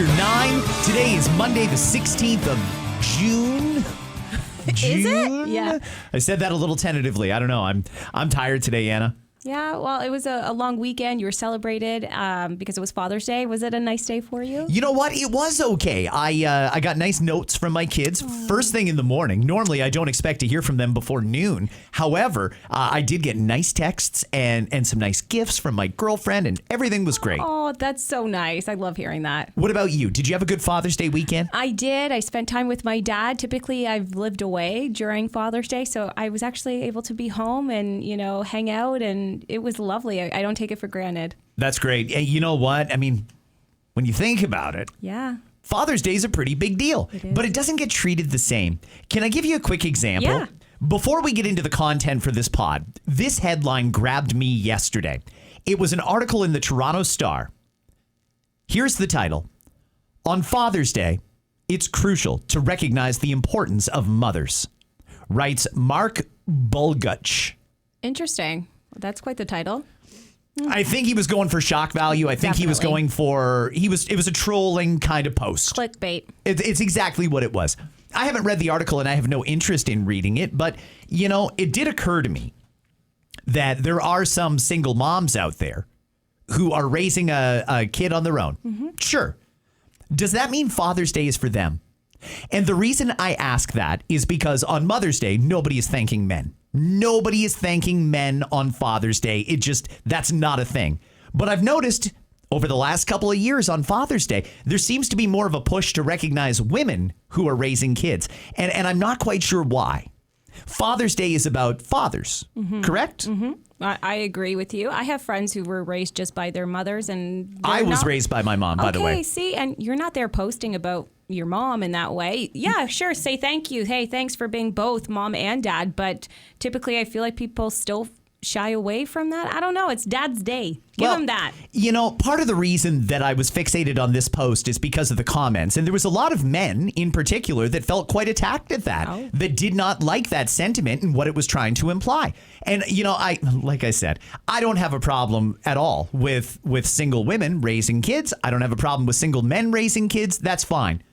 after 9. Today is Monday, the 16th of June. Is it? Yeah. I said that a little tentatively. I don't know. I'm tired today, Anna. Yeah, well, it was a long weekend. You were celebrated because it was Father's Day. Was it a nice day for you? You know what? It was okay. I got nice notes from my kids first thing in the morning. Normally, I don't expect to hear from them before noon. However, I did get nice texts and some nice gifts from my girlfriend, and everything was great. Oh, that's so nice. I love hearing that. What about you? Did you have a good Father's Day weekend? I did. I spent time with my dad. Typically, I've lived away during Father's Day, so I was actually able to be home and, hang out, and it was lovely. I don't take it for granted. That's great. And you know what? I mean, when you think about it, yeah, Father's Day is a pretty big deal, but it doesn't get treated the same. Can I give you a quick example? Yeah. Before we get into the content for this pod, this headline grabbed me yesterday. It was an article in the Toronto Star. Here's the title. On Father's Day, it's crucial to recognize the importance of mothers, writes Mark Bulguch. Interesting. That's quite the title. I think he was going for shock value. I think he was going for, it was a trolling kind of post. Clickbait. It's exactly what it was. I haven't read the article and I have no interest in reading it, but, it did occur to me that there are some single moms out there who are raising a kid on their own. Mm-hmm. Sure. Does that mean Father's Day is for them? And the reason I ask that is because on Mother's Day, nobody is thanking men. Nobody is thanking men on Father's Day. That's not a thing. But I've noticed over the last couple of years on Father's Day, there seems to be more of a push to recognize women who are raising kids. And I'm not quite sure why. Father's Day is about fathers, correct? Mm-hmm. I agree with you. I have friends who were raised just by their mothers, and I was raised by my mom, by the way. Okay, see, and you're not there posting about your mom in that way. Yeah, sure, say thank you. Hey, thanks for being both mom and dad. But typically, I feel like people still shy away from that. I don't know. It's Dad's Day. Give him that. Part of the reason that I was fixated on this post is because of the comments. And there was a lot of men in particular that felt quite attacked at that, that did not like that sentiment and what it was trying to imply. And, like I said, I don't have a problem at all with single women raising kids. I don't have a problem with single men raising kids. That's fine.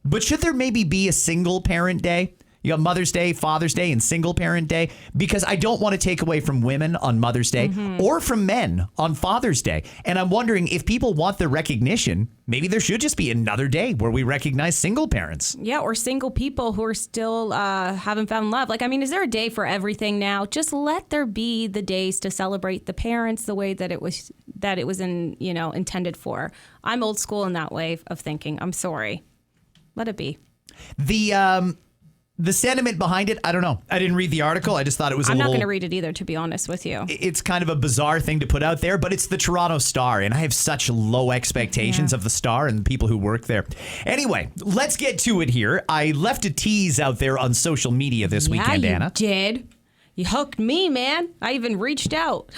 But should there maybe be a single parent day? You got Mother's Day, Father's Day, and Single Parent Day, because I don't want to take away from women on Mother's Day or from men on Father's Day. And I'm wondering if people want the recognition, maybe there should just be another day where we recognize single parents. Yeah, or single people who are still haven't found love. Is there a day for everything now? Just let there be the days to celebrate the parents the way that it was intended for. I'm old school in that way of thinking. I'm sorry. Let it be. The sentiment behind it, I don't know. I didn't read the article. I just thought it was I'm not going to read it either, to be honest with you. It's kind of a bizarre thing to put out there, but it's the Toronto Star, and I have such low expectations of the Star and the people who work there. Anyway, let's get to it here. I left a tease out there on social media this weekend, Anna. Yeah, you did. You hooked me, man. I even reached out.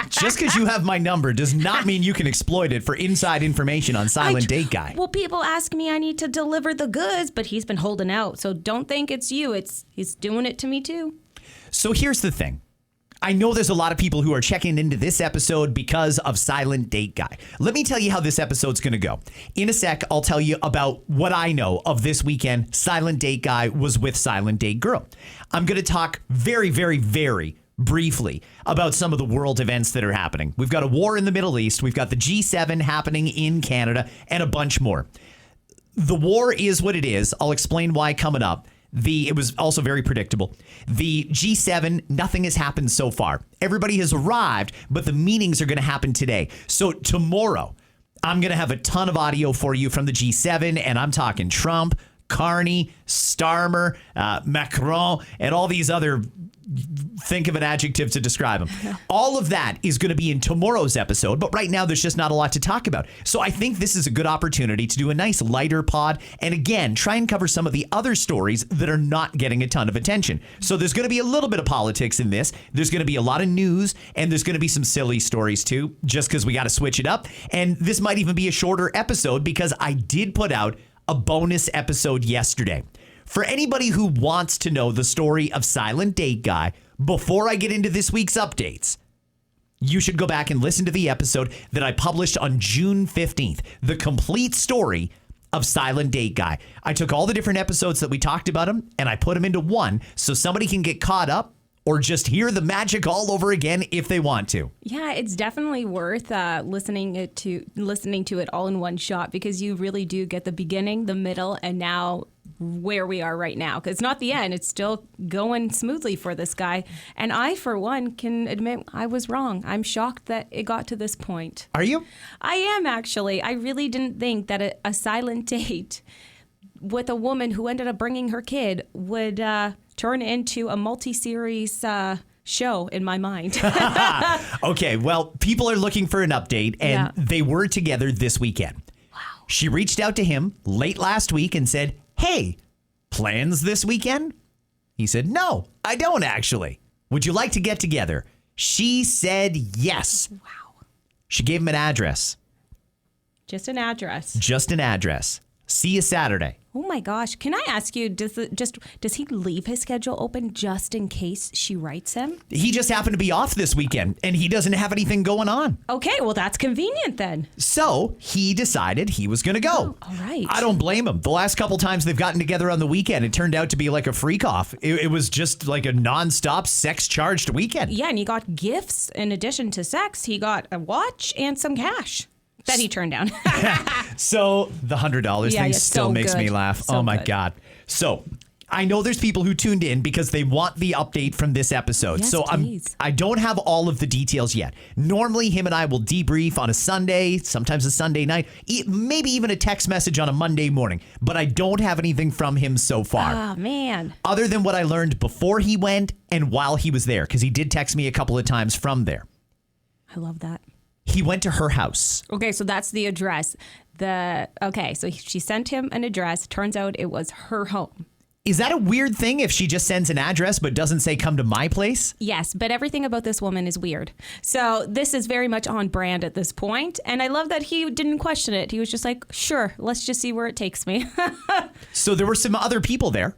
Just because you have my number does not mean you can exploit it for inside information on Silent Date Guy. Well, people ask me I need to deliver the goods, but he's been holding out. So don't think it's you. He's doing it to me too. So here's the thing. I know there's a lot of people who are checking into this episode because of Silent Date Guy. Let me tell you how this episode's going to go. In a sec, I'll tell you about what I know of this weekend. Silent Date Guy was with Silent Date Girl. I'm going to talk very, very, very briefly about some of the world events that are happening. We've got a war in the Middle East. We've got the G7 happening in Canada and a bunch more. The war is what it is. I'll explain why coming up. It was also very predictable. The G7, nothing has happened so far. Everybody has arrived, but the meetings are going to happen today. So tomorrow, I'm going to have a ton of audio for you from the G7, and I'm talking Trump, Carney, Starmer, Macron, and all these other, think of an adjective to describe them. All of that is going to be in tomorrow's episode, but right now there's just not a lot to talk about. So I think this is a good opportunity to do a nice lighter pod and again, try and cover some of the other stories that are not getting a ton of attention. So there's going to be a little bit of politics in this. There's going to be a lot of news and there's going to be some silly stories too, just because we got to switch it up. And this might even be a shorter episode because I did put out a bonus episode yesterday. For anybody who wants to know the story of Silent Date Guy, before I get into this week's updates, you should go back and listen to the episode that I published on June 15th, the complete story of Silent Date Guy. I took all the different episodes that we talked about him and I put them into one so somebody can get caught up or just hear the magic all over again if they want to. Yeah, it's definitely worth listening to it all in one shot, because you really do get the beginning, the middle, and now where we are right now. Because it's not the end. It's still going smoothly for this guy. And I, for one, can admit I was wrong. I'm shocked that it got to this point. Are you? I am, actually. I really didn't think that a silent date with a woman who ended up bringing her kid would turn into a multi-series show in my mind. Okay, well, people are looking for an update, and they were together this weekend. Wow. She reached out to him late last week and said, "Hey, plans this weekend?" He said, "No, I don't actually. Would you like to get together?" She said yes. Wow. She gave him an address. Just an address. Just an address. See you Saturday. Oh my gosh. Can I ask you, does he leave his schedule open just in case she writes him? He just happened to be off this weekend, and he doesn't have anything going on. Okay, well, that's convenient then. So he decided he was going to go. All right. I don't blame him. The last couple times they've gotten together on the weekend, it turned out to be like a freak off. It was just like a nonstop sex-charged weekend. Yeah, and he got gifts in addition to sex. He got a watch and some cash that he turned down. So the $100 thing still makes me laugh. So oh my good. God. So I know there's people who tuned in because they want the update from this episode. Yes, so please. I don't have all of the details yet. Normally him and I will debrief on a Sunday, sometimes a Sunday night, maybe even a text message on a Monday morning. But I don't have anything from him so far. Oh, man. Other than what I learned before he went and while he was there, because he did text me a couple of times from there. I love that. He went to her house. Okay, so that's the address. So she sent him an address. Turns out it was her home. Is that a weird thing if she just sends an address but doesn't say come to my place? Yes, but everything about this woman is weird. So this is very much on brand at this point. And I love that he didn't question it. He was just like, sure, let's just see where it takes me. So there were some other people there.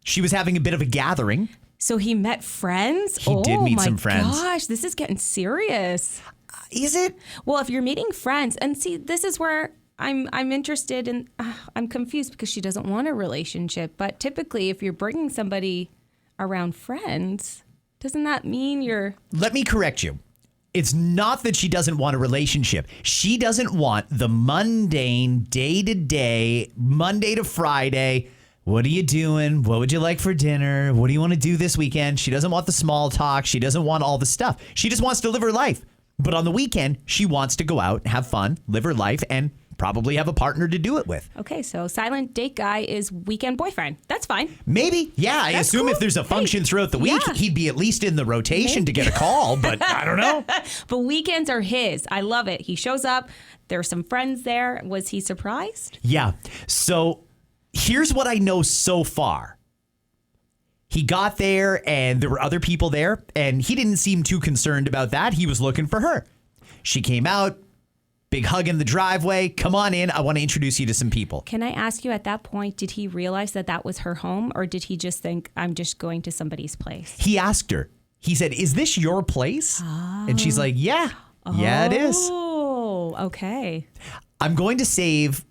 She was having a bit of a gathering. So he met friends? He did meet some friends. Oh my gosh, this is getting serious. Is it? Well, if you're meeting friends, and see, this is where I'm interested in, I'm confused because she doesn't want a relationship. But typically, if you're bringing somebody around friends, doesn't that mean you're... Let me correct you. It's not that she doesn't want a relationship. She doesn't want the mundane, day-to-day, Monday to Friday. What are you doing? What would you like for dinner? What do you want to do this weekend? She doesn't want the small talk. She doesn't want all the stuff. She just wants to live her life. But on the weekend, she wants to go out, have fun, live her life, and probably have a partner to do it with. Okay, so silent date guy is weekend boyfriend. That's fine. Maybe. Yeah, I That's assume cool. if there's a function throughout the week, yeah. he'd be at least in the rotation to get a call, but I don't know. But weekends are his. I love it. He shows up. There's some friends there. Was he surprised? Yeah. So here's what I know so far. He got there and there were other people there and he didn't seem too concerned about that. He was looking for her. She came out, big hug in the driveway. Come on in. I want to introduce you to some people. Can I ask you, at that point, did he realize that that was her home, or did he just think, I'm just going to somebody's place? He asked her. He said, "Is this your place?" And she's like, "Yeah. Yeah, it is." Oh, okay. I'm going to save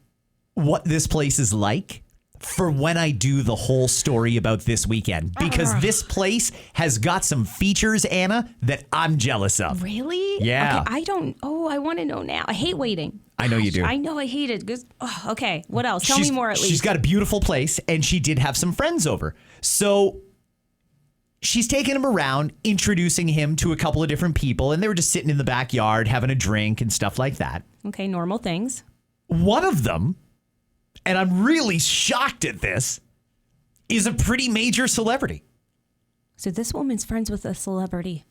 what this place is like for when I do the whole story about this weekend, because this place has got some features, Anna, that I'm jealous of. Really? Yeah. Okay, I want to know now. I hate waiting. I know you do. I know I hate it. Okay, what else? Tell me more at least. She's got a beautiful place and she did have some friends over. So she's taking him around, introducing him to a couple of different people, and they were just sitting in the backyard having a drink and stuff like that. Okay, normal things. One of them, and I'm really shocked at this, is a pretty major celebrity. So this woman's friends with a celebrity.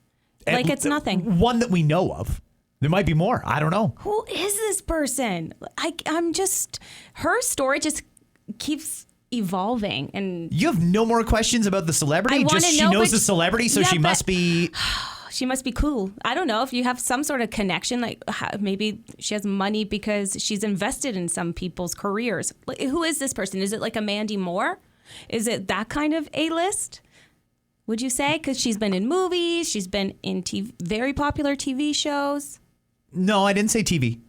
Like it's nothing. One that we know of. There might be more. I don't know. Who is this person? I'm just, her story just keeps evolving. And You have no more questions about the celebrity? I wanna Just she know, knows but- the celebrity, so Yeah, she but- must be... she must be cool. I don't know if you have some sort of connection, like maybe she has money because she's invested in some people's careers. Like, who is this person? Is it like a Mandy Moore? Is it that kind of A-list? would you say? Because she's been in movies, she's been in very popular TV shows. No, I didn't say TV.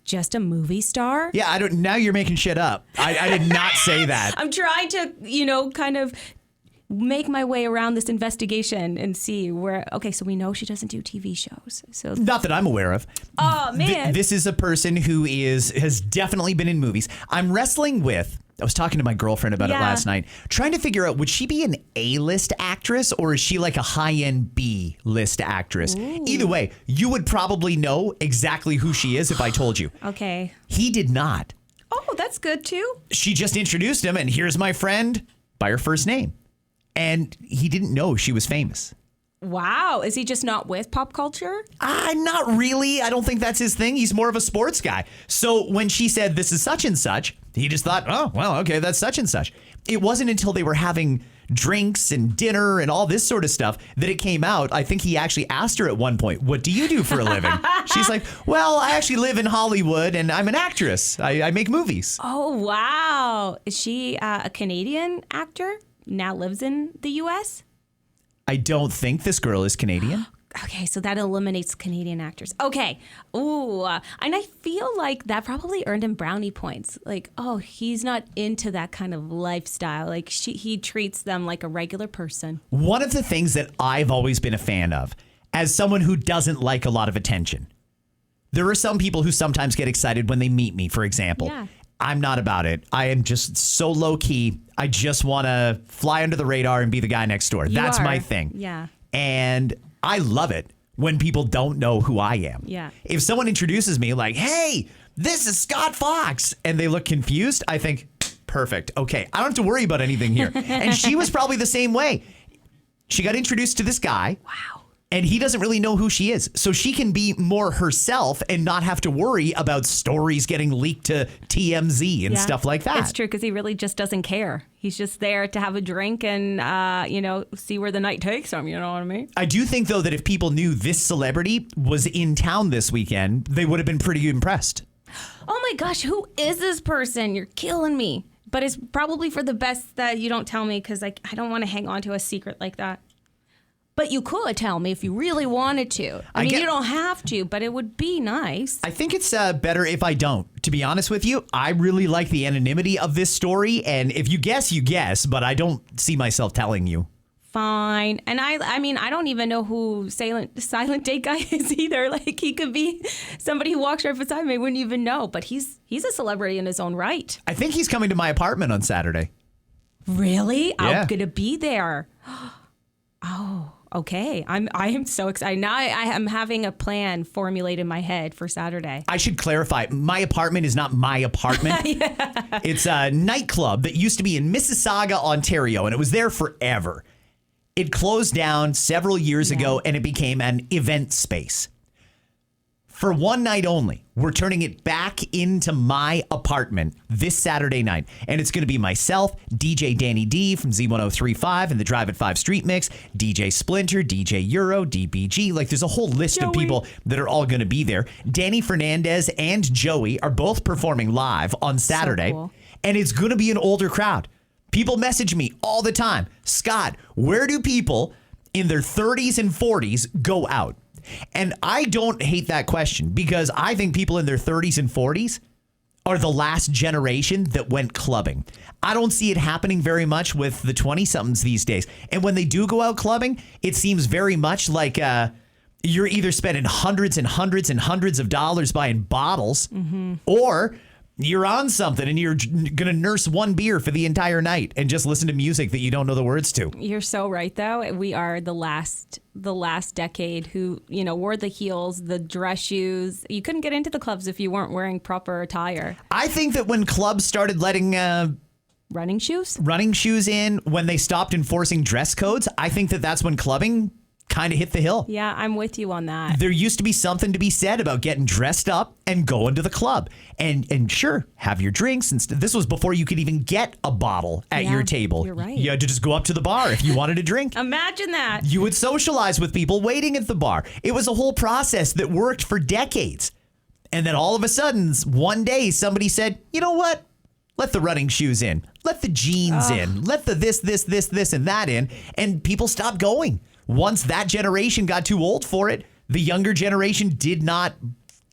Just a movie star? Yeah, I don't. Now you're making shit up. I did not say that. I'm trying to, kind of make my way around this investigation and see where. Okay, so we know she doesn't do TV shows. So not that I'm aware of. Oh man, this is a person who has definitely been in movies. I'm wrestling with. I was talking to my girlfriend about it last night, trying to figure out, would she be an A-list actress or is she like a high-end B-list actress? Ooh. Either way, you would probably know exactly who she is if I told you. Okay. He did not. Oh, that's good too. She just introduced him and here's my friend by her first name. And he didn't know she was famous. Wow. Is he just not with pop culture? Not really. I don't think that's his thing. He's more of a sports guy. So when she said, this is such and such, he just thought, oh, well, okay, that's such and such. It wasn't until they were having drinks and dinner and all this sort of stuff that it came out. I think he actually asked her at one point, what do you do for a living? She's like, well, I actually live in Hollywood and I'm an actress. I make movies. Oh, wow. Is she a Canadian actor? Now lives in the U.S.? I don't think this girl is Canadian. Okay, so that eliminates Canadian actors. Okay. Ooh. And I feel like that probably earned him brownie points. Like, oh, he's not into that kind of lifestyle. Like, he treats them like a regular person. One of the things that I've always been a fan of, as someone who doesn't like a lot of attention, there are some people who sometimes get excited when they meet me, for example. Yeah. I'm not about it. I am just so low key. I just want to fly under the radar and be the guy next door. That's my thing. Yeah. And I love it when people don't know who I am. Yeah. If someone introduces me like, hey, this is Scott Fox, and they look confused, I think, perfect. Okay, I don't have to worry about anything here. And she was probably the same way. She got introduced to this guy. Wow. And he doesn't really know who she is. So she can be more herself and not have to worry about stories getting leaked to TMZ and stuff like that. It's true because he really just doesn't care. He's just there to have a drink and, see where the night takes him. You know what I mean? I do think, though, that if people knew this celebrity was in town this weekend, they would have been pretty impressed. Oh, my gosh. Who is this person? You're killing me. But it's probably for the best that you don't tell me because I don't want to hang on to a secret like that. But you could tell me if you really wanted to. I mean, you don't have to, but it would be nice. I think it's better if I don't. To be honest with you, I really like the anonymity of this story. And if you guess, but I don't see myself telling you. Fine. And I mean, I don't even know who Silent Date Guy is either. Like, he could be somebody who walks right beside me. I wouldn't even know. But he's a celebrity in his own right. I think he's coming to my apartment on Saturday. Really? Yeah. I'm going to be there. Oh. Okay, I am so excited. Now I am having a plan formulated in my head for Saturday. I should clarify, my apartment is not my apartment. Yeah. It's a nightclub that used to be in Mississauga, Ontario, and it was there forever. It closed down several years ago, and it became an event space. For one night only, we're turning it back into my apartment this Saturday night. And it's going to be myself, DJ Danny D from Z1035 and the Drive at 5 Street Mix, DJ Splinter, DJ Euro, DBG. Like, there's a whole list of people that are all going to be there. Danny Fernandez and Joey are both performing live on Saturday. So cool. And it's going to be an older crowd. People message me all the time. Scott, where do people in their 30s and 40s go out? And I don't hate that question because I think people in their 30s and 40s are the last generation that went clubbing. I don't see it happening very much with the 20-somethings these days. And when they do go out clubbing, it seems very much like you're either spending hundreds and hundreds and hundreds of dollars buying bottles or you're on something and you're going to nurse one beer for the entire night and just listen to music that you don't know the words to. You're so right, though. We are the last decade who, wore the heels, the dress shoes. You couldn't get into the clubs if you weren't wearing proper attire. I think that when clubs started letting running shoes in, when they stopped enforcing dress codes, I think that that's when clubbing kind of hit the hill. Yeah, I'm with you on that. There used to be something to be said about getting dressed up and going to the club. And sure, have your drinks. And this was before you could even get a bottle at your table. You're right. You had to just go up to the bar if you wanted a drink. Imagine that. You would socialize with people waiting at the bar. It was a whole process that worked for decades. And then all of a sudden, one day, somebody said, you know what? Let the running shoes in. Let the jeans in. Let the this, and that in. And people stopped going. Once that generation got too old for it, the younger generation did not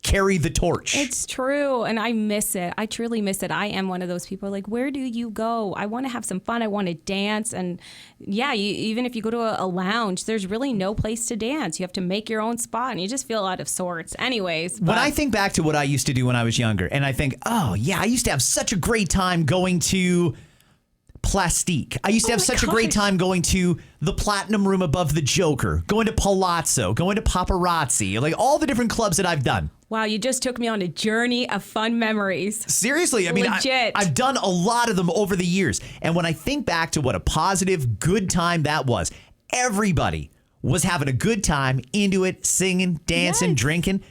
carry the torch. It's true. And I miss it. I truly miss it. I am one of those people like, where do you go? I want to have some fun. I want to dance. And yeah, even if you go to a lounge, there's really no place to dance. You have to make your own spot and you just feel out of sorts. Anyways. When I think back to what I used to do when I was younger, and I think, oh, yeah, I used to have such a great time going to Plastique. I used to have such a great time going to the Platinum Room above the Joker, going to Palazzo, going to Paparazzi, like all the different clubs that I've done. Wow, you just took me on a journey of fun memories. Seriously, I mean, legit. I've done a lot of them over the years. And when I think back to what a positive, good time that was, everybody was having a good time, into it, singing, dancing, drinking.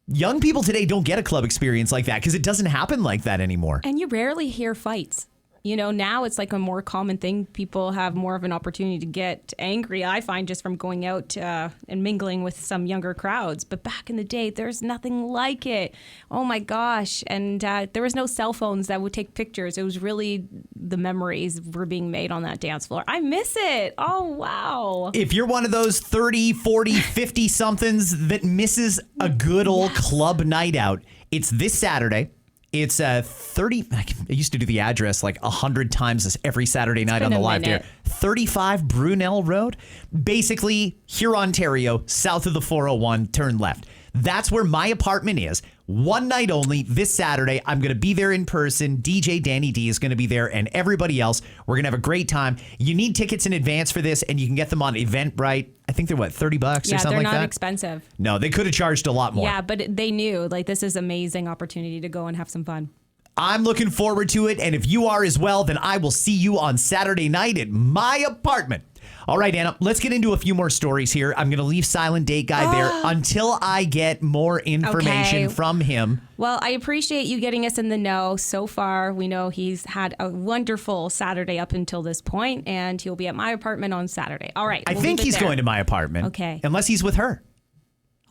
Young people today don't get a club experience like that because it doesn't happen like that anymore. And you rarely hear fights. You know, now it's like a more common thing. People have more of an opportunity to get angry, I find, just from going out and mingling with some younger crowds. But back in the day, there's nothing like it. Oh, my gosh. And there was no cell phones that would take pictures. It was really the memories were being made on that dance floor. I miss it. Oh, wow. If you're one of those 30, 40, 50-somethings that misses a good old club night out, it's this Saturday. It's 30. I used to do the address like 100 times every Saturday night on the live there. 35 Brunel Road. Basically, here, Ontario, south of the 401, turn left. That's where my apartment is. One night only this Saturday. I'm going to be there in person. DJ Danny D is going to be there and everybody else. We're going to have a great time. You need tickets in advance for this and you can get them on Eventbrite. I think they're $30 or something like that? Yeah, they're not expensive. No, they could have charged a lot more. Yeah, but they knew like this is an amazing opportunity to go and have some fun. I'm looking forward to it. And if you are as well, then I will see you on Saturday night at my apartment. All right, Anna, let's get into a few more stories here. I'm going to leave Silent Date Guy there until I get more information from him. Well, I appreciate you getting us in the know. So far, we know he's had a wonderful Saturday up until this point, and he'll be at my apartment on Saturday. All right. I think he's going to my apartment. Okay. Unless he's with her.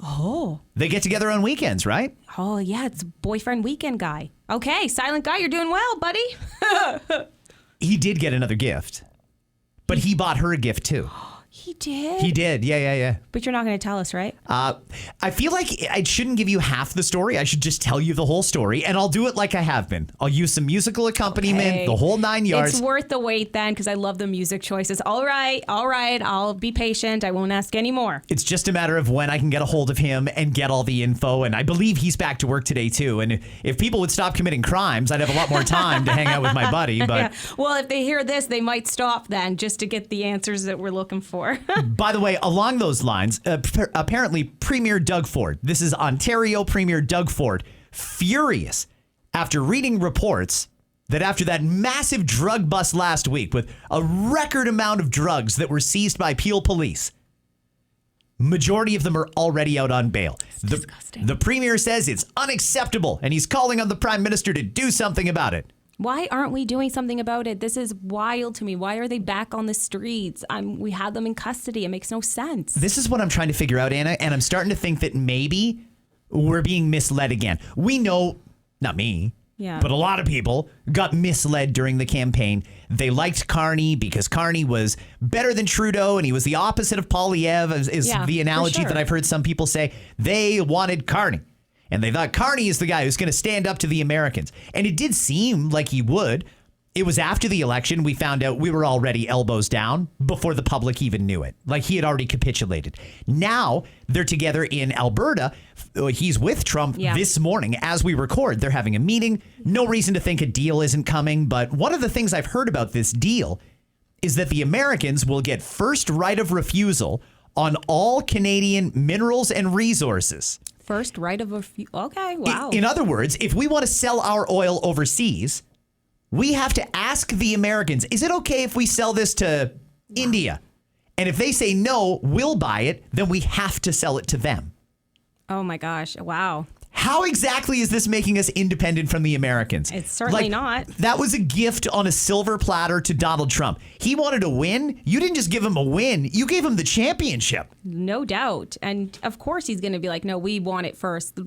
Oh. They get together on weekends, right? Oh, yeah. It's boyfriend weekend guy. Okay. Silent Guy, you're doing well, buddy. He did get another gift. But he bought her a gift, too. He did? He did. Yeah. But you're not going to tell us, right? I feel like I shouldn't give you half the story. I should just tell you the whole story, and I'll do it like I have been. I'll use some musical accompaniment, the whole 9 yards. It's worth the wait then, because I love the music choices. All right. I'll be patient. I won't ask any more. It's just a matter of when I can get a hold of him and get all the info, and I believe he's back to work today, too. And if people would stop committing crimes, I'd have a lot more time to hang out with my buddy. But yeah. Well, if they hear this, they might stop then, just to get the answers that we're looking for. By the way, along those lines, apparently Premier Doug Ford, this is Ontario Premier Doug Ford, furious after reading reports that after that massive drug bust last week with a record amount of drugs that were seized by Peel Police, majority of them are already out on bail. Disgusting. The Premier says it's unacceptable and he's calling on the Prime Minister to do something about it. Why aren't we doing something about it? This is wild to me. Why are they back on the streets? We had them in custody. It makes no sense. This is what I'm trying to figure out, Anna, and I'm starting to think that maybe we're being misled again. We know, not me, but a lot of people got misled during the campaign. They liked Carney because Carney was better than Trudeau, and he was the opposite of Poilievre, is the analogy that I've heard some people say. They wanted Carney. And they thought Carney is the guy who's going to stand up to the Americans. And it did seem like he would. It was after the election we found out we were already elbows down before the public even knew it. Like he had already capitulated. Now they're together in Alberta. He's with Trump this morning as we record. They're having a meeting. No reason to think a deal isn't coming. But one of the things I've heard about this deal is that the Americans will get first right of refusal on all Canadian minerals and resources. First right of refusal. Okay, wow. In other words, if we want to sell our oil overseas, we have to ask the Americans, is it okay if we sell this to India? And if they say no, we'll buy it, then we have to sell it to them. Oh my gosh. Wow. How exactly is this making us independent from the Americans? It's certainly not. That was a gift on a silver platter to Donald Trump. He wanted to win. You didn't just give him a win. You gave him the championship. No doubt. And of course he's going to be like, no, we want it first.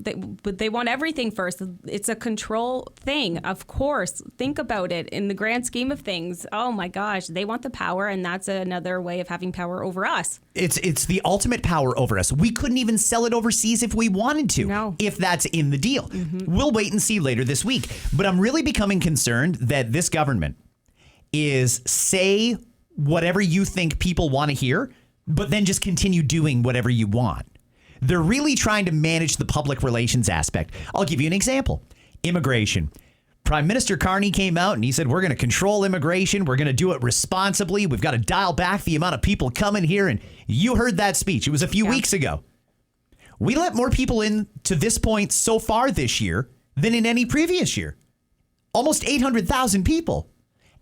But they want everything first. It's a control thing. Of course. Think about it in the grand scheme of things. Oh my gosh, they want the power, and that's another way of having power over us. It's the ultimate power over us. We couldn't even sell it overseas if we wanted to. No. If that's in the deal. Mm-hmm. We'll wait and see later this week. But I'm really becoming concerned that this government is say whatever you think people want to hear, but then just continue doing whatever you want. They're really trying to manage the public relations aspect. I'll give you an example. Immigration. Prime Minister Carney came out and he said, we're going to control immigration. We're going to do it responsibly. We've got to dial back the amount of people coming here. And you heard that speech. It was a few weeks ago. We let more people in to this point so far this year than in any previous year. Almost 800,000 people.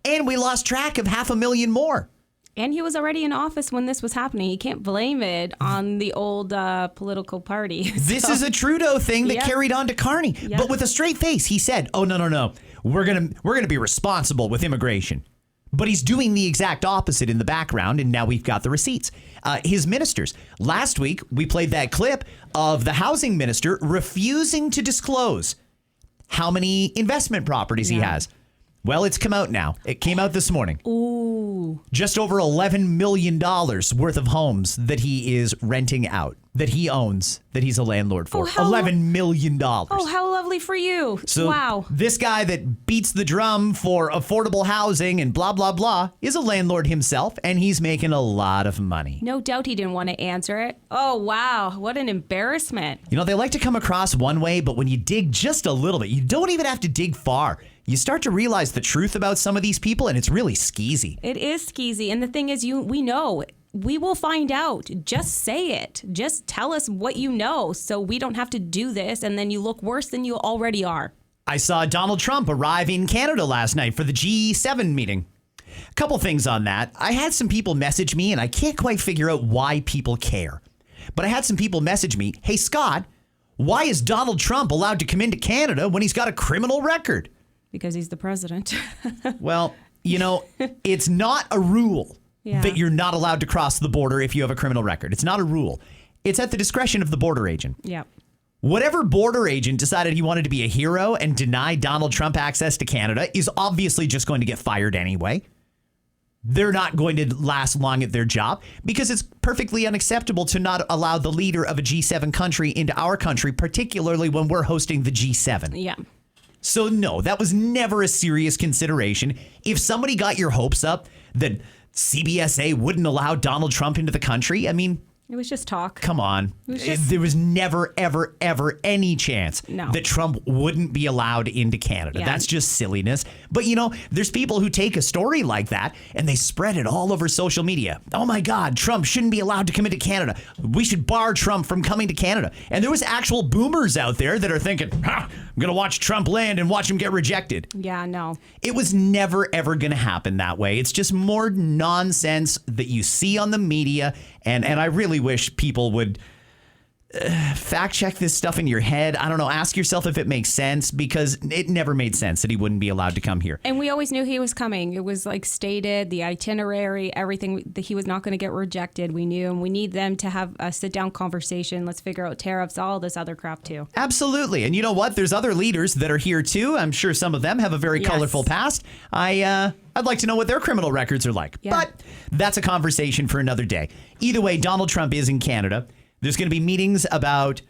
And we lost track of 500,000 more. And he was already in office when this was happening. You can't blame it on the old political party. This is a Trudeau thing that carried on to Carney. Yep. But with a straight face, he said, oh, no. We're gonna be responsible with immigration. But he's doing the exact opposite in the background, and now we've got the receipts. His ministers. Last week, we played that clip of the housing minister refusing to disclose how many investment properties he has. Well, it's come out now. It came out this morning. Ooh. Just over $11 million worth of homes that he is renting out, that he owns, that he's a landlord for. $11 million. Oh, how lovely for you. So wow. This guy that beats the drum for affordable housing and blah, blah, blah is a landlord himself, and he's making a lot of money. No doubt he didn't want to answer it. Oh, wow. What an embarrassment. You know, they like to come across one way, but when you dig just a little bit, you don't even have to dig far. You start to realize the truth about some of these people, and it's really skeezy. It is skeezy. And the thing is, we know. We will find out. Just say it. Just tell us what you know so we don't have to do this, and then you look worse than you already are. I saw Donald Trump arrive in Canada last night for the G7 meeting. A couple things on that. I had some people message me, and I can't quite figure out why people care. But I had some people message me, hey, Scott, why is Donald Trump allowed to come into Canada when he's got a criminal record? Because he's the president. Well, you know, it's not a rule that you're not allowed to cross the border if you have a criminal record. It's not a rule. It's at the discretion of the border agent. Yeah. Whatever border agent decided he wanted to be a hero and deny Donald Trump access to Canada is obviously just going to get fired anyway. They're not going to last long at their job because it's perfectly unacceptable to not allow the leader of a G7 country into our country, particularly when we're hosting the G7. Yeah. So no, that was never a serious consideration. If somebody got your hopes up that CBSA wouldn't allow Donald Trump into the country, I mean, it was just talk. Come on. There was never, ever, ever any chance that Trump wouldn't be allowed into Canada. Yeah. That's just silliness. But, you know, there's people who take a story like that and they spread it all over social media. Oh, my God, Trump shouldn't be allowed to come into Canada. We should bar Trump from coming to Canada. And there was actual boomers out there that are thinking, I'm going to watch Trump land and watch him get rejected. Yeah, no. It was never, ever going to happen that way. It's just more nonsense that you see on the media. And I really wish people would fact check this stuff in your head. I don't know. Ask yourself if it makes sense, because it never made sense that he wouldn't be allowed to come here. And we always knew he was coming. It was like stated, the itinerary, everything, that he was not going to get rejected. We knew, and we need them to have a sit down conversation. Let's figure out tariffs, all this other crap too. Absolutely. And you know what? There's other leaders that are here too. I'm sure some of them have a very colorful past. I'd like to know what their criminal records are like. Yeah. But that's a conversation for another day. Either way, Donald Trump is in Canada. There's going to be meetings about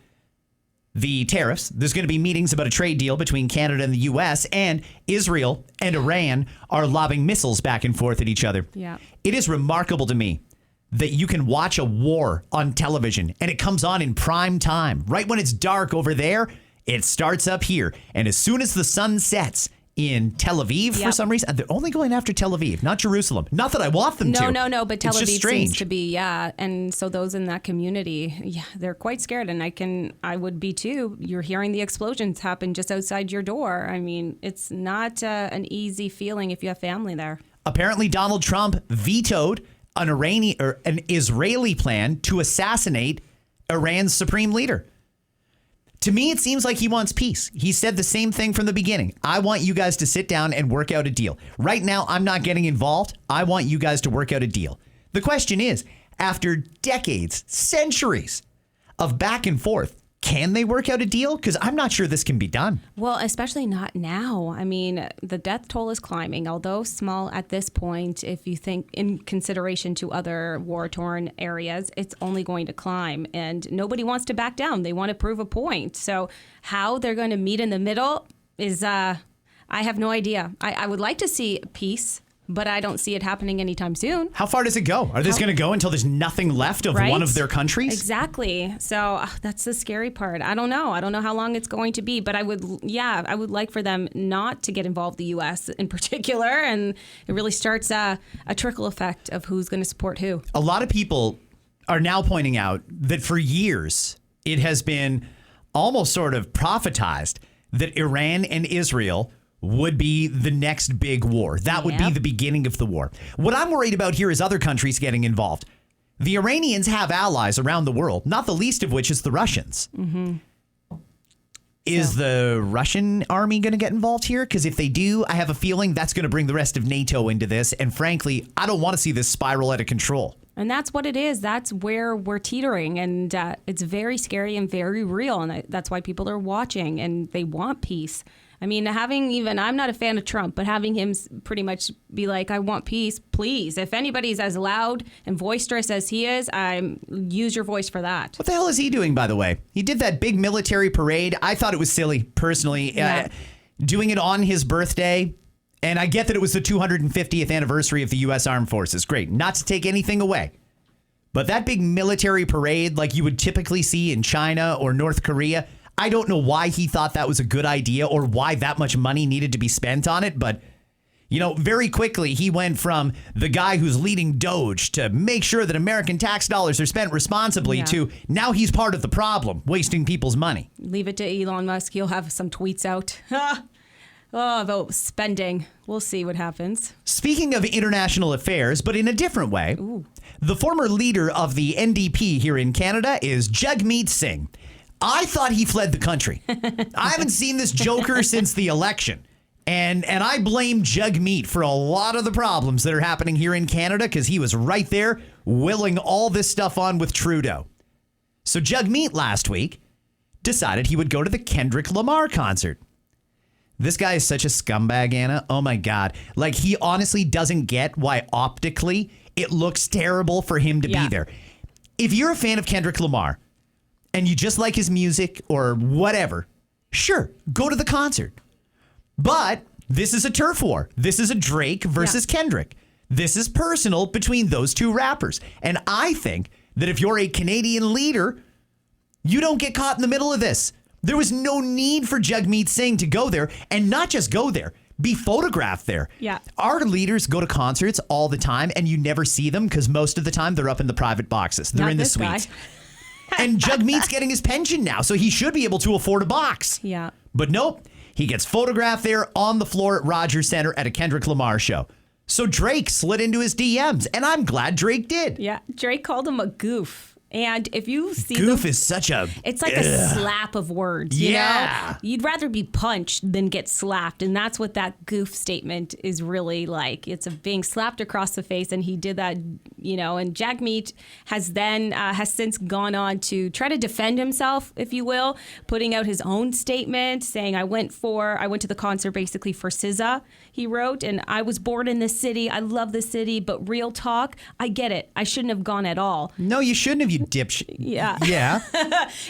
the tariffs. There's going to be meetings about a trade deal between Canada and the U.S. And Israel and Iran are lobbing missiles back and forth at each other. Yeah. It is remarkable to me that you can watch a war on television and it comes on in prime time. Right when it's dark over there, it starts up here. And as soon as the sun sets in Tel Aviv, for some reason, they're only going after Tel Aviv, not Jerusalem. Not that I want them to. No, but Tel Aviv seems to be, and so those in that community, they're quite scared, and I would be too. You're hearing the explosions happen just outside your door. I mean, it's not an easy feeling if you have family there. Apparently, Donald Trump vetoed an Israeli plan to assassinate Iran's supreme leader. To me, it seems like he wants peace. He said the same thing from the beginning. I want you guys to sit down and work out a deal. Right now, I'm not getting involved. I want you guys to work out a deal. The question is, after decades, centuries of back and forth, can they work out a deal? Because I'm not sure this can be done. Well, especially not now. I mean, the death toll is climbing, although small at this point. If you think in consideration to other war-torn areas, it's only going to climb. And nobody wants to back down. They want to prove a point. So how they're going to meet in the middle is, I have no idea. I would like to see peace, but I don't see it happening anytime soon. How far does it go? Are this going to go until there's nothing left of one of their countries? Exactly. So that's the scary part. I don't know. I don't know how long it's going to be, but I would like for them not to get involved, the U.S. in particular, and it really starts a trickle effect of who's going to support who. A lot of people are now pointing out that for years it has been almost sort of prophetized that Iran and Israel would be the next big war. That would be the beginning of the war. What I'm worried about here is other countries getting involved. The Iranians have allies around the world, not the least of which is the Russians. Mm-hmm. Is the Russian army going to get involved here? Because if they do, I have a feeling that's going to bring the rest of NATO into this. And frankly, I don't want to see this spiral out of control. And that's what it is. That's where we're teetering. And it's very scary and very real. And that's why people are watching and they want peace. I mean, I'm not a fan of Trump, but having him pretty much be like, I want peace, please. If anybody's as loud and boisterous as he is, use your voice for that. What the hell is he doing, by the way? He did that big military parade. I thought it was silly, personally. Yeah. Doing it on his birthday. And I get that it was the 250th anniversary of the U.S. Armed Forces. Great. Not to take anything away. But that big military parade, like you would typically see in China or North Korea, I don't know why he thought that was a good idea or why that much money needed to be spent on it. But, very quickly he went from the guy who's leading Doge to make sure that American tax dollars are spent responsibly to now he's part of the problem, wasting people's money. Leave it to Elon Musk. He'll have some tweets out. About spending. We'll see what happens. Speaking of international affairs, but in a different way, the former leader of the NDP here in Canada is Jagmeet Singh. I thought he fled the country. I haven't seen this joker since the election. And I blame Jagmeet for a lot of the problems that are happening here in Canada because he was right there willing all this stuff on with Trudeau. So Jagmeet last week decided he would go to the Kendrick Lamar concert. This guy is such a scumbag, Anna. Oh, my God. Like, he honestly doesn't get why optically it looks terrible for him to be there. If you're a fan of Kendrick Lamar and you just like his music or whatever, sure, go to the concert. But this is a turf war. This is a Drake versus Kendrick. This is personal between those two rappers. And I think that if you're a Canadian leader, you don't get caught in the middle of this. There was no need for Jagmeet Singh to go there and not just go there, be photographed there. Yeah. Our leaders go to concerts all the time and you never see them because most of the time they're up in the private boxes. They're in the suites. And Jagmeet's getting his pension now, so he should be able to afford a box. Yeah. But nope, he gets photographed there on the floor at Rogers Center at a Kendrick Lamar show. So Drake slid into his DMs, and I'm glad Drake did. Yeah, Drake called him a goof. And if you see goof is such a... It's like a slap of words, you know? You'd rather be punched than get slapped. And that's what that goof statement is really like. It's being slapped across the face. And he did that, and Jagmeet has since gone on to try to defend himself, if you will, putting out his own statement saying, I went to the concert basically for SZA, he wrote, and I was born in this city. I love this city, but real talk, I get it. I shouldn't have gone at all. No, you shouldn't have, you dipshit. Yeah. Yeah.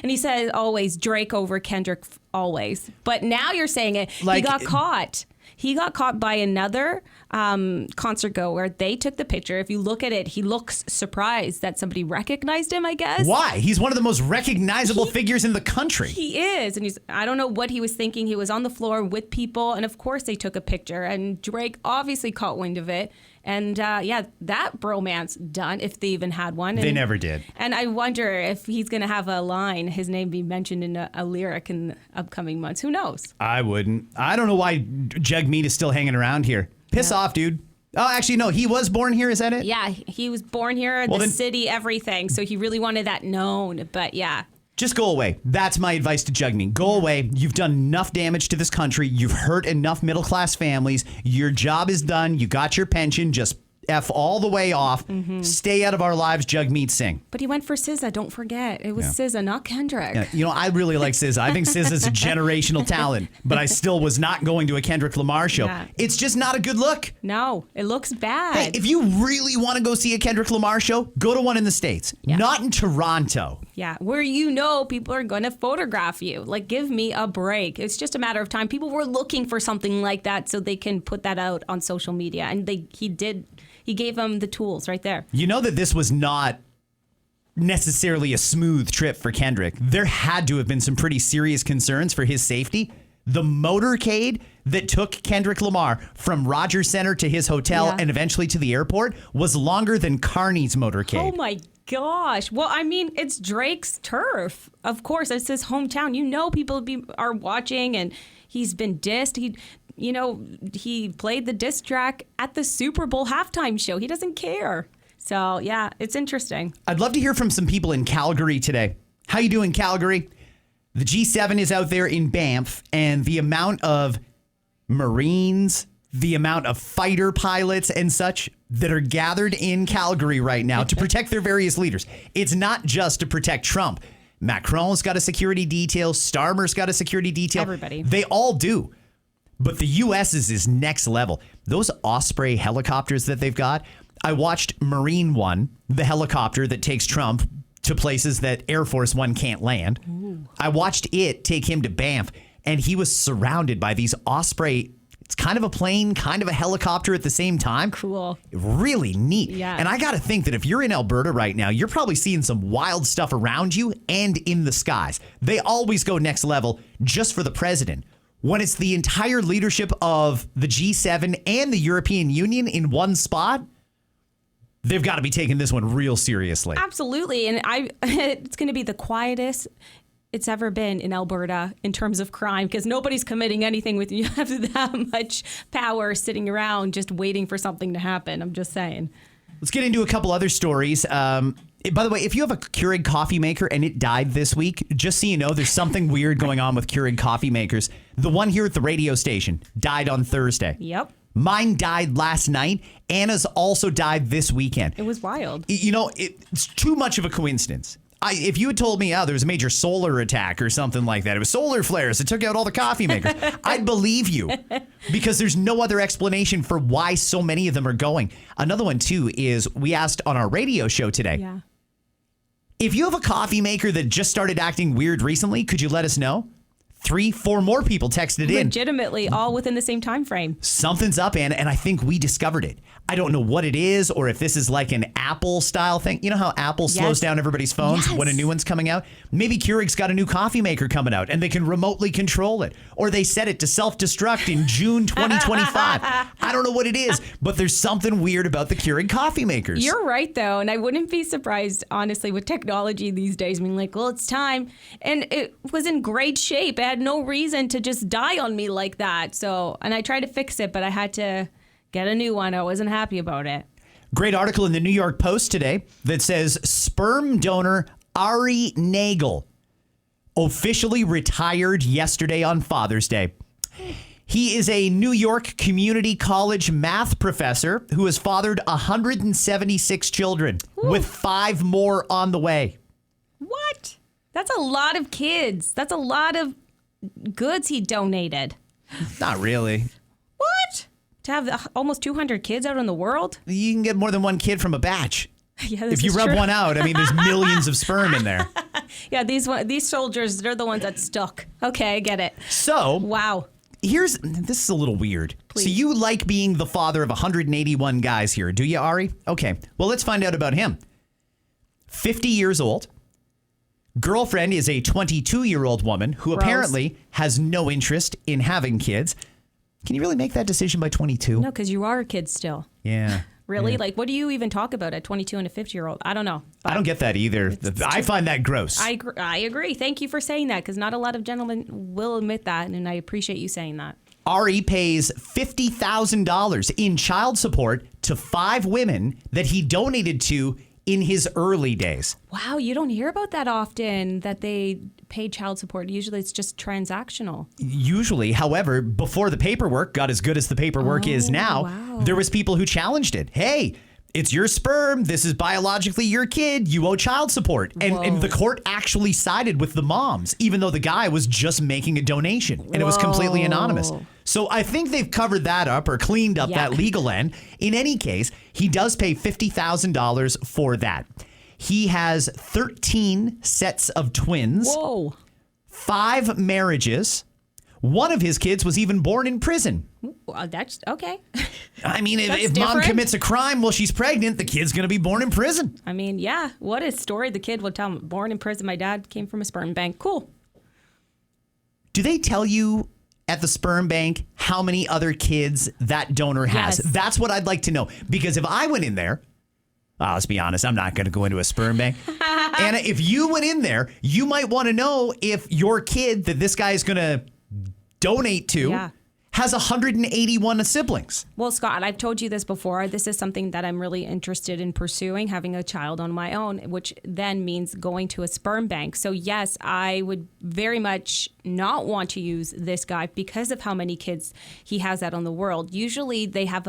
And he said always Drake over Kendrick always. But now you're saying it. He got caught. He got caught by another concert goer. They took the picture. If you look at it, he looks surprised that somebody recognized him, I guess. Why? He's one of the most recognizable figures in the country. He is. And I don't know what he was thinking. He was on the floor with people. And of course they took a picture. And Drake obviously caught wind of it. And that bromance done, if they even had one. They never did. And I wonder if he's going to have a line, his name be mentioned in a lyric in the upcoming months. Who knows? I wouldn't. I don't know why Jagmeet is still hanging around here. Piss off, dude. Oh, actually, no, he was born here. Is that it? Yeah, he was born here, the city, everything. So he really wanted that known. But yeah. Just go away. That's my advice to Jagmeet. Go away. You've done enough damage to this country. You've hurt enough middle-class families. Your job is done. You got your pension. Just F all the way off. Stay out of our lives, Jagmeet Singh. But he went for SZA. Don't forget. It was SZA, not Kendrick. Yeah, you know, I really like SZA. I think SZA's a generational talent, but I still was not going to a Kendrick Lamar show. Yeah. It's just not a good look. No, it looks bad. Hey, if you really want to go see a Kendrick Lamar show, go to one in the States, not in Toronto. Yeah, where people are going to photograph you. Like, give me a break. It's just a matter of time. People were looking for something like that so they can put that out on social media. And he gave them the tools right there. You know that this was not necessarily a smooth trip for Kendrick. There had to have been some pretty serious concerns for his safety. The motorcade that took Kendrick Lamar from Rogers Center to his hotel and eventually to the airport was longer than Carney's motorcade. Oh my gosh. Well, I mean, it's Drake's turf. Of course, it's his hometown. You know, people are watching, and he's been dissed. He played the diss track at the Super Bowl halftime show. He doesn't care. So, yeah, it's interesting. I'd love to hear from some people in Calgary today. How you doing, Calgary? The G7 is out there in Banff, and the amount of Marines, the amount of fighter pilots and such that are gathered in Calgary right now to protect their various leaders. It's not just to protect Trump. Macron's got a security detail. Starmer's got a security detail. Everybody. They all do. But the U.S. is next level. Those Osprey helicopters that they've got. I watched Marine One, the helicopter that takes Trump to places that Air Force One can't land. Ooh. I watched it take him to Banff, and he was surrounded by these Osprey. It's kind of a plane, kind of a helicopter at the same time. Cool. Really neat. Yeah. And I got to think that if you're in Alberta right now, you're probably seeing some wild stuff around you and in the skies. They always go next level just for the president. When it's the entire leadership of the G7 and the European Union in one spot, they've got to be taking this one real seriously. Absolutely. And it's going to be the quietest it's ever been in Alberta in terms of crime, because nobody's committing anything with you. You have that much power sitting around just waiting for something to happen. I'm just saying. Let's get into a couple other stories. By the way, if you have a Keurig coffee maker and it died this week, just so you know, there's something weird going on with Keurig coffee makers. The one here at the radio station died on Thursday. Yep. Mine died last night. Anna's also died this weekend. It was wild. You know, it's too much of a coincidence. If you had told me, there was a major solar attack or something like that, it was solar flares that took out all the coffee makers, I'd believe you, because there's no other explanation for why so many of them are going. Another one, too, is we asked on our radio show today. Yeah. If you have a coffee maker that just started acting weird recently, could you let us know? 3-4 more people texted in. Legitimately, all within the same time frame. Something's up, Anna, and I think we discovered it. I don't know what it is, or if this is like an Apple-style thing. You know how Apple slows down everybody's phones when a new one's coming out? Maybe Keurig's got a new coffee maker coming out, and they can remotely control it. Or they set it to self-destruct in June 2025. I don't know what it is, but there's something weird about the Keurig coffee makers. You're right, though, and I wouldn't be surprised, honestly, with technology these days being like, well, it's time. And it was in great shape. It had no reason to just die on me like that. So, and I tried to fix it, but I had to get a new one. I wasn't happy about it. Great article in the New York Post today that says sperm donor Ari Nagel officially retired yesterday on Father's Day. He is a New York Community College math professor who has fathered 176 children, with 5 more on the way. What? That's a lot of kids. That's a lot of goods he donated. Not really. What? To have almost 200 kids out in the world? You can get more than one kid from a batch. Yeah, if you rub true. one out, I mean, there's millions of sperm in there. Yeah, these soldiers, they're the ones that stuck. Okay, I get it. So, wow. This is a little weird. Please. So you like being the father of 181 guys here, do you, Ari? Okay, well, let's find out about him. 50 years old. Girlfriend is a 22-year-old woman who apparently has no interest in having kids. Can you really make that decision by 22? No, because you are a kid still. Yeah. Really? Yeah. Like, what do you even talk about at 22 and a 50-year-old? I don't know. I don't get that either. I find that gross. I agree. Thank you for saying that, because not a lot of gentlemen will admit that, and I appreciate you saying that. Ari pays $50,000 in child support to 5 women that he donated to in his early days. Wow, you don't hear about that often, that they pay child support. Usually it's just transactional. Usually, however, before the paperwork got as good as the paperwork is now, wow. there was people who challenged it. Hey, it's your sperm. This is biologically your kid. You owe child support. And the court actually sided with the moms, even though the guy was just making a donation and it was completely anonymous. So I think they've covered that up or cleaned up that legal end. In any case, he does pay $50,000 for that. He has 13 sets of twins, Whoa. 5 marriages. One of his kids was even born in prison. That's okay. I mean, if mom different. commits a crime while she's pregnant, the kid's going to be born in prison. I mean, yeah. What a story the kid would tell him. Born in prison, my dad came from a sperm bank. Cool. Do they tell you at the sperm bank how many other kids that donor has? Yes. That's what I'd like to know. Because if I went in there, let's be honest, I'm not going to go into a sperm bank. Anna, if you went in there, you might want to know if your kid that this guy is going to donate to has 181 siblings. Well, Scott, I've told you this before. This is something that I'm really interested in pursuing, having a child on my own, which then means going to a sperm bank. So yes, I would very much not want to use this guy because of how many kids he has out on the world. Usually they have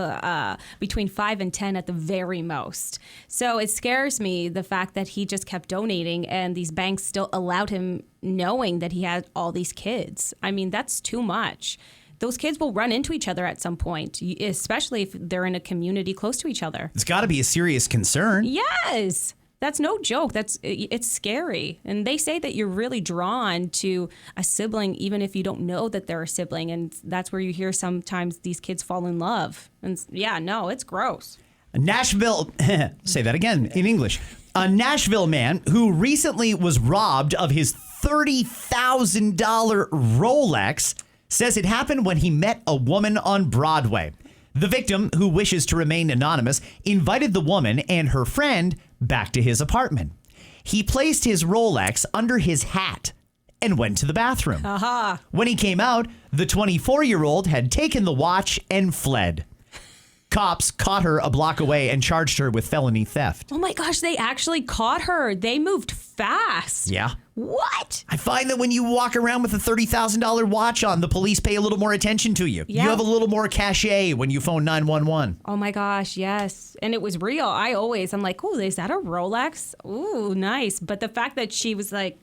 between 5 and 10 at the very most. So it scares me, the fact that he just kept donating and these banks still allowed him, knowing that he had all these kids. I mean, that's too much. Those kids will run into each other at some point, especially if they're in a community close to each other. It's got to be a serious concern. Yes. That's no joke. It's scary. And they say that you're really drawn to a sibling even if you don't know that they're a sibling. And that's where you hear sometimes these kids fall in love. And it's gross. A Nashville, say that again in English. A Nashville man who recently was robbed of his $30,000 Rolex says it happened when he met a woman on Broadway. The victim, who wishes to remain anonymous, invited the woman and her friend back to his apartment. He placed his Rolex under his hat and went to the bathroom. When he came out, the 24-year-old had taken the watch and fled. Cops caught her a block away and charged her with felony theft. Oh my gosh, they actually caught her. They moved fast. Yeah. What? I find that when you walk around with a $30,000 watch on, the police pay a little more attention to you. Yeah. You have a little more cachet when you phone 911. Oh my gosh, yes. And it was real. I'm like, oh, is that a Rolex? Ooh, nice. But the fact that she was like,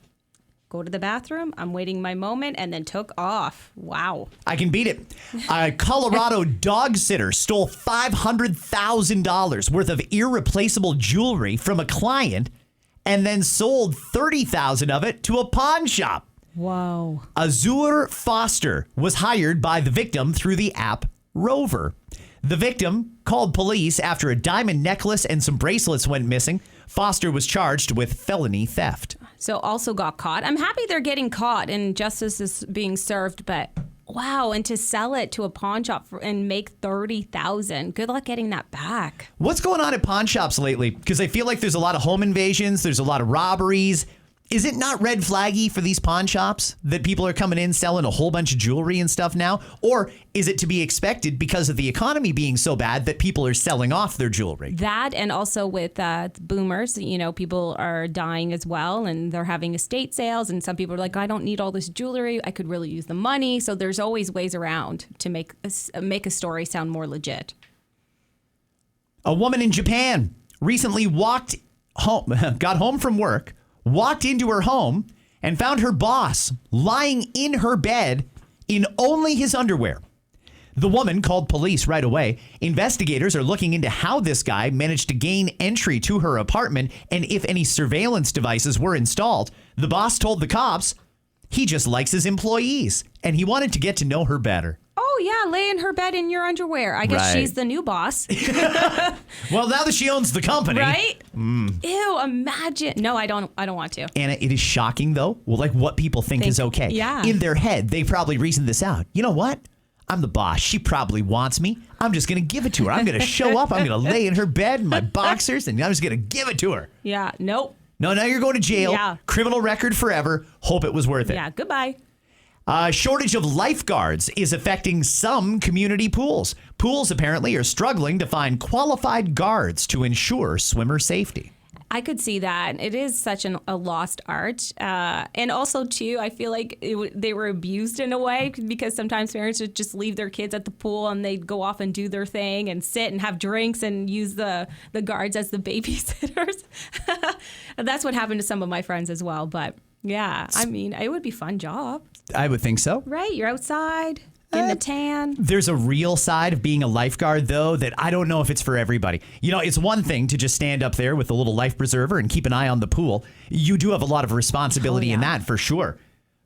go to the bathroom, I'm waiting my moment, and then took off. Wow. I can beat it. A Colorado dog sitter stole $500,000 worth of irreplaceable jewelry from a client and then sold $30,000 of it to a pawn shop. Whoa. Azur Foster was hired by the victim through the app Rover. The victim called police after a diamond necklace and some bracelets went missing. Foster was charged with felony theft. So also got caught. I'm happy they're getting caught and justice is being served, but wow, and to sell it to a pawn shop and make $30,000. Good luck getting that back. What's going on at pawn shops lately? Because I feel like there's a lot of home invasions, there's a lot of robberies. Is it not red flaggy for these pawn shops that people are coming in selling a whole bunch of jewelry and stuff now? Or is it to be expected because of the economy being so bad that people are selling off their jewelry? That, and also with boomers, people are dying as well and they're having estate sales. And some people are like, I don't need all this jewelry. I could really use the money. So there's always ways around to make a story sound more legit. A woman in Japan recently got home from work, walked into her home and found her boss lying in her bed in only his underwear. The woman called police right away. Investigators are looking into how this guy managed to gain entry to her apartment and if any surveillance devices were installed. The boss told the cops he just likes his employees and he wanted to get to know her better. Oh, yeah, lay in her bed in your underwear. I guess she's the new boss. Well, now that she owns the company. Right? Ew, imagine. No, I don't want to. Anna, it is shocking, though, what people think is okay. Yeah. In their head, they probably reasoned this out. You know what? I'm the boss. She probably wants me. I'm just going to give it to her. I'm going to show up. I'm going to lay in her bed in my boxers, and I'm just going to give it to her. Yeah, nope. No, now you're going to jail. Yeah. Criminal record forever. Hope it was worth it. Yeah, goodbye. Shortage of lifeguards is affecting some community pools. Pools apparently are struggling to find qualified guards to ensure swimmer safety. I could see that. It is such a lost art. And also, too, I feel like they were abused in a way because sometimes parents would just leave their kids at the pool and they'd go off and do their thing and sit and have drinks and use the guards as the babysitters. And that's what happened to some of my friends as well. But yeah, I mean, it would be a fun job. I would think so. Right. You're outside. In the tan. There's a real side of being a lifeguard, though, that I don't know if it's for everybody. You know, it's one thing to just stand up there with a little life preserver and keep an eye on the pool. You do have a lot of responsibility in that, for sure.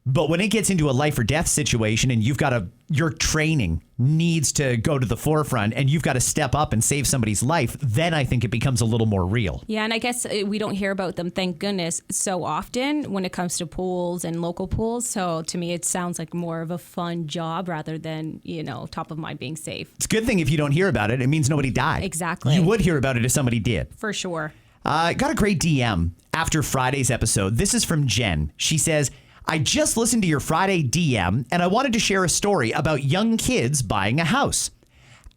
But when it gets into a life or death situation and your training needs to go to the forefront and you've got to step up and save somebody's life, then I think it becomes a little more real. Yeah, and I guess we don't hear about them, thank goodness, so often when it comes to pools and local pools. So to me, it sounds like more of a fun job rather than, top of mind being safe. It's a good thing if you don't hear about it. It means nobody died. Exactly. You would hear about it if somebody did. For sure. Got a great DM after Friday's episode. This is from Jen. She says, I just listened to your Friday DM and I wanted to share a story about young kids buying a house.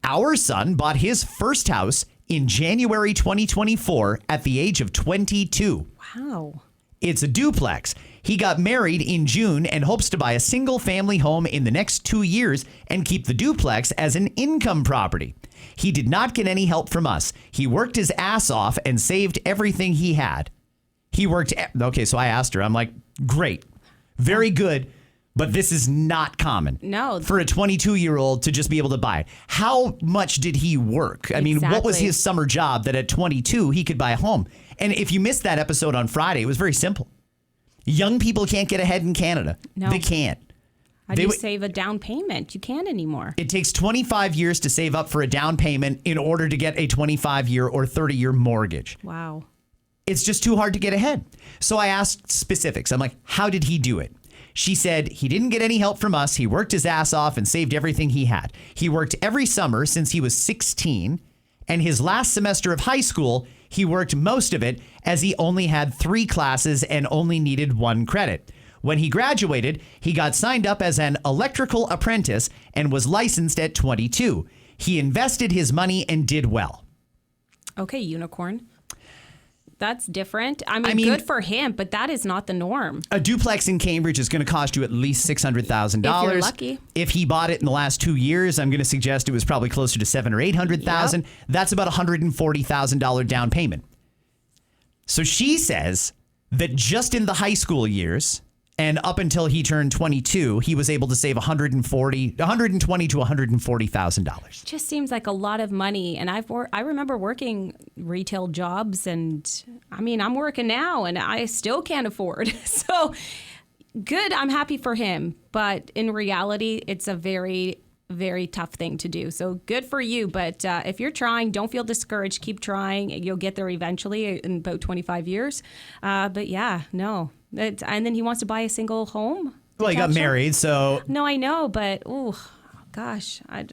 Our son bought his first house in January 2024 at the age of 22. Wow. It's a duplex. He got married in June and hopes to buy a single family home in the next 2 years and keep the duplex as an income property. He did not get any help from us. He worked his ass off and saved everything he had. Okay, so I asked her, I'm like, great. Very good, but this is not common. No. For a 22-year-old to just be able to buy it. How much did he work? I mean, what was his summer job that at 22 he could buy a home? And if you missed that episode on Friday, it was very simple. Young people can't get ahead in Canada. No. They can't. How do you save a down payment? You can't anymore. It takes 25 years to save up for a down payment in order to get a 25-year or 30-year mortgage. Wow. It's just too hard to get ahead. So I asked specifics. I'm like, how did he do it? She said he didn't get any help from us. He worked his ass off and saved everything he had. He worked every summer since he was 16. And his last semester of high school, he worked most of it as he only had 3 classes and only needed 1 credit. When he graduated, he got signed up as an electrical apprentice and was licensed at 22. He invested his money and did well. Okay, unicorn. That's different. I mean, good for him, but that is not the norm. A duplex in Cambridge is going to cost you at least $600,000. If you're lucky. If he bought it in the last 2 years, I'm going to suggest it was probably closer to $700,000 or $800,000. Yep. That's about $140,000 down payment. So she says that just in the high school years and up until he turned 22, he was able to save $120,000 to $140,000. Just seems like a lot of money. And I remember working retail jobs, and I mean, I'm working now and I still can't afford. So good. I'm happy for him. But in reality, it's a very, very tough thing to do. So good for you. But if you're trying, don't feel discouraged. Keep trying. You'll get there eventually in about 25 years. But yeah, no. And then he wants to buy a single home. Well, he got married, so. No, I know, but gosh, I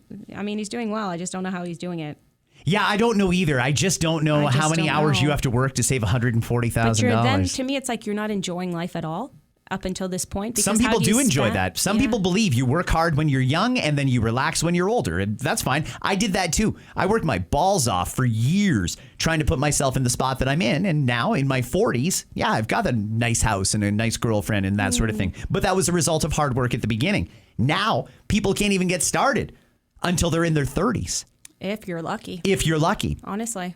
mean, he's doing well. I just don't know how he's doing it. Yeah, I don't know either. I just don't know how many hours you have to work to save $140,000. But then to me, it's like you're not enjoying life at all up until this point. Some people do enjoy that. Some people believe you work hard when you're young and then you relax when you're older. And that's fine. I did that too. I worked my balls off for years trying to put myself in the spot that I'm in. And now in my 40s, yeah, I've got a nice house and a nice girlfriend and that sort of thing. But that was a result of hard work at the beginning. Now people can't even get started until they're in their 30s. If you're lucky. If you're lucky. Honestly.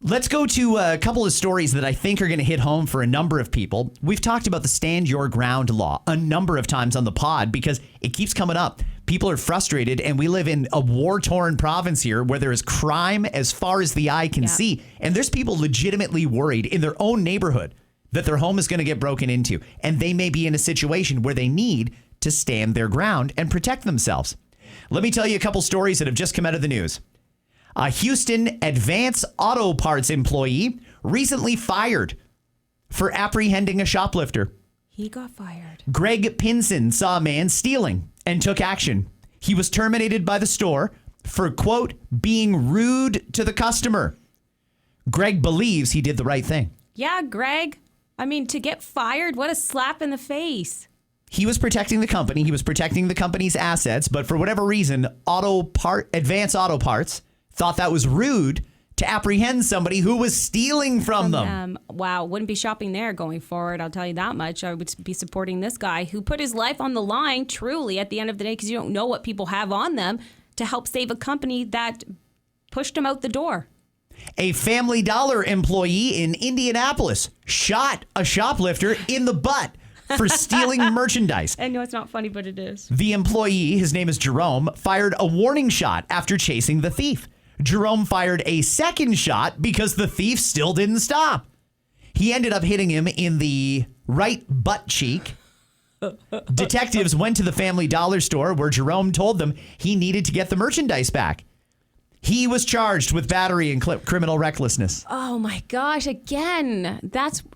Let's go to a couple of stories that I think are going to hit home for a number of people. We've talked about the Stand Your Ground law a number of times on the pod because it keeps coming up. People are frustrated, and we live in a war-torn province here where there is crime as far as the eye can see. And there's people legitimately worried in their own neighborhood that their home is going to get broken into. And they may be in a situation where they need to stand their ground and protect themselves. Let me tell you a couple stories that have just come out of the news. A Houston Advance Auto Parts employee recently fired for apprehending a shoplifter. He got fired. Greg Pinson saw a man stealing and took action. He was terminated by the store for, quote, being rude to the customer. Greg believes he did the right thing. Yeah, Greg. I mean, to get fired, what a slap in the face. He was protecting the company. He was protecting the company's assets. But for whatever reason, Advance Auto Parts thought that was rude to apprehend somebody who was stealing from them. Wow, wouldn't be shopping there going forward, I'll tell you that much. I would be supporting this guy who put his life on the line, truly, at the end of the day, because you don't know what people have on them, to help save a company that pushed him out the door. A Family Dollar employee in Indianapolis shot a shoplifter in the butt for stealing merchandise. I know it's not funny, but it is. The employee, his name is Jerome, fired a warning shot after chasing the thief. Jerome fired a second shot because the thief still didn't stop. He ended up hitting him in the right butt cheek. Detectives went to the Family Dollar store where Jerome told them he needed to get the merchandise back. He was charged with battery and criminal recklessness. Oh my gosh, again,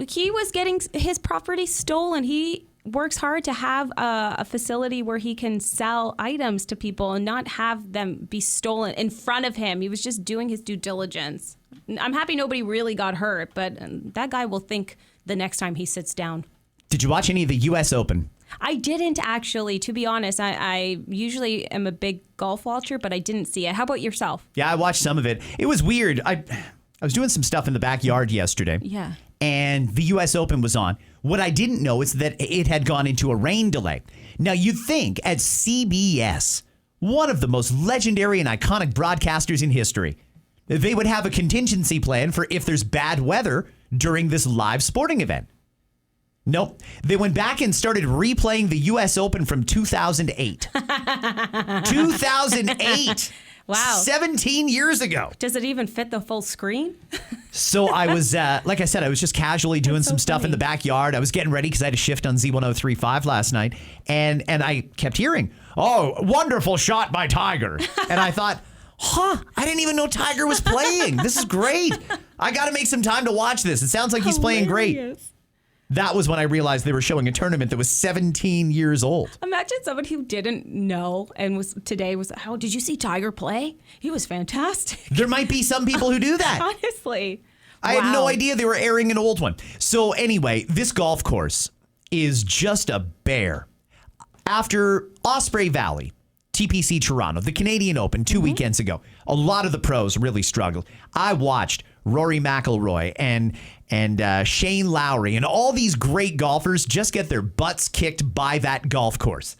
he was getting his property stolen. He works hard to have a facility where he can sell items to people and not have them be stolen in front of him. He was just doing his due diligence. I'm happy nobody really got hurt, but that guy will think the next time he sits down. Did you watch any of the U.S. Open? I didn't actually, to be honest. I usually am a big golf watcher, but I didn't see it. How about yourself? Yeah, I watched some of it. It was weird. I was doing some stuff in the backyard yesterday. Yeah. And the U.S. Open was on. What I didn't know is that it had gone into a rain delay. Now, you'd think at CBS, one of the most legendary and iconic broadcasters in history, they would have a contingency plan for if there's bad weather during this live sporting event. Nope. They went back and started replaying the U.S. Open from 2008. 2008. Wow. 17 years ago. Does it even fit the full screen? So I was, like I said, I was just casually doing some stuff in the backyard. I was getting ready because I had a shift on Z1035 last night. And I kept hearing, oh, wonderful shot by Tiger. And I thought, I didn't even know Tiger was playing. This is great. I got to make some time to watch this. It sounds like he's playing great. That was when I realized they were showing a tournament that was 17 years old. Imagine someone who didn't know and was oh, did you see Tiger play? He was fantastic. There might be some people who do that. Honestly. I had no idea they were airing an old one. So anyway, this golf course is just a bear. After Osprey Valley, TPC Toronto, the Canadian Open 2 weekends ago, a lot of the pros really struggled. I watched Rory McIlroy and Shane Lowry and all these great golfers just get their butts kicked by that golf course.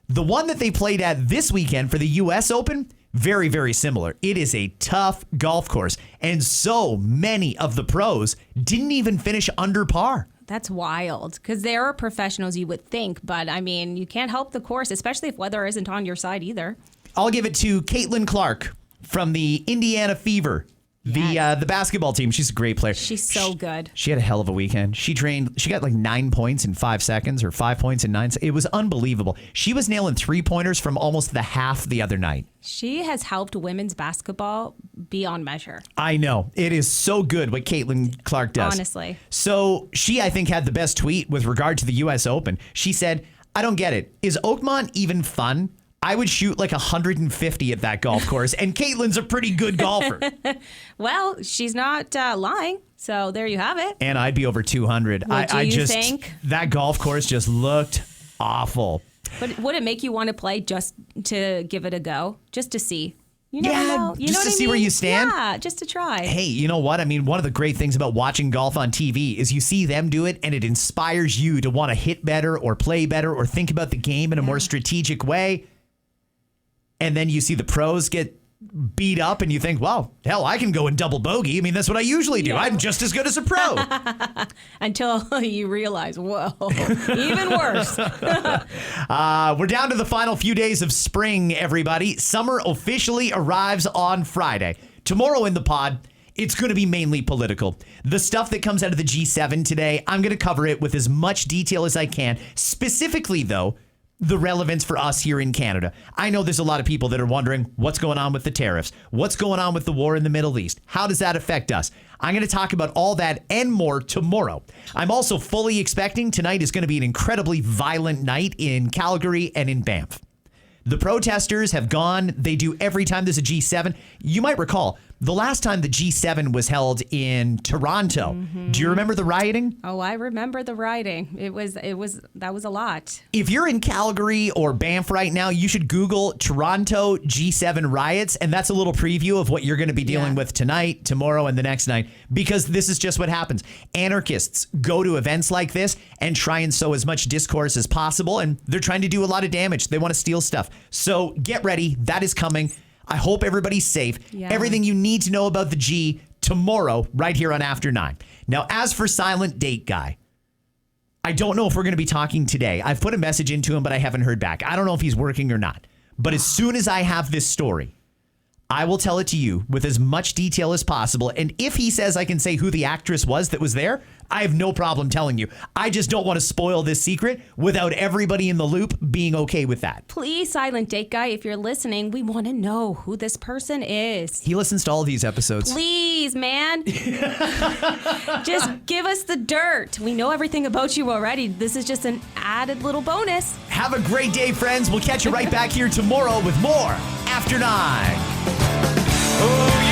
The one that they played at this weekend for the U.S. Open, very, very similar. It is a tough golf course, and so many of the pros didn't even finish under par. That's wild, because they are professionals, you would think, but I mean, you can't help the course, especially if weather isn't on your side either. I'll give it to Caitlin Clark from the Indiana Fever. Yes. The basketball team. She's a great player. She's so good. She had a hell of a weekend. She got like 9 points in 5 seconds or 5 points in 9 seconds. It was unbelievable. She was nailing 3-pointers from almost the half the other night. She has helped women's basketball beyond measure. I know. It is so good what Caitlin Clark does. Honestly. So she, I think, had the best tweet with regard to the U.S. Open. She said, I don't get it. Is Oakmont even fun? I would shoot like 150 at that golf course, and Caitlin's a pretty good golfer. Well, she's not lying, so there you have it. And I'd be over 200. I just think that golf course just looked awful. But would it make you want to play just to give it a go, just to see? You never know. You just know to what see I mean? where you stand? Yeah, just to try. Hey, you know what? I mean, one of the great things about watching golf on TV is you see them do it, and it inspires you to want to hit better or play better or think about the game in a more strategic way. And then you see the pros get beat up and you think, well, hell, I can go and double bogey. I mean, that's what I usually do. Yeah. I'm just as good as a pro. Until you realize, whoa, even worse. We're down to the final few days of spring, everybody. Summer officially arrives on Friday. Tomorrow in the pod, it's going to be mainly political. The stuff that comes out of the G7 today, I'm going to cover it with as much detail as I can. Specifically, though, the relevance for us here in Canada. I know there's a lot of people that are wondering what's going on with the tariffs, what's going on with the war in the Middle East. How does that affect us? I'm going to talk about all that and more tomorrow. I'm also fully expecting tonight is going to be an incredibly violent night in Calgary and in Banff. The protesters have gone. They do every time there's a G7. You might recall the last time the G7 was held in Toronto. Do you remember the rioting? Oh, I remember the rioting. That was a lot. If you're in Calgary or Banff right now, you should Google Toronto G7 riots, and that's a little preview of what you're going to be dealing with tonight, tomorrow, and the next night, because this is just what happens. Anarchists go to events like this and try and sow as much discourse as possible, and they're trying to do a lot of damage. They want to steal stuff. So get ready. That is coming. I hope everybody's safe. Yeah. Everything you need to know about the G tomorrow, right here on After 9. Now, as for Silent Date Guy, I don't know if we're going to be talking today. I've put a message into him, but I haven't heard back. I don't know if he's working or not. But as soon as I have this story, I will tell it to you with as much detail as possible. And if he says I can say who the actress was that was there, I have no problem telling you. I just don't want to spoil this secret without everybody in the loop being okay with that. Please, Silent Date Guy, if you're listening, we want to know who this person is. He listens to all these episodes. Please, man. Just give us the dirt. We know everything about you already. This is just an added little bonus. Have a great day, friends. We'll catch you right back here tomorrow with more After 9. Oh, yeah.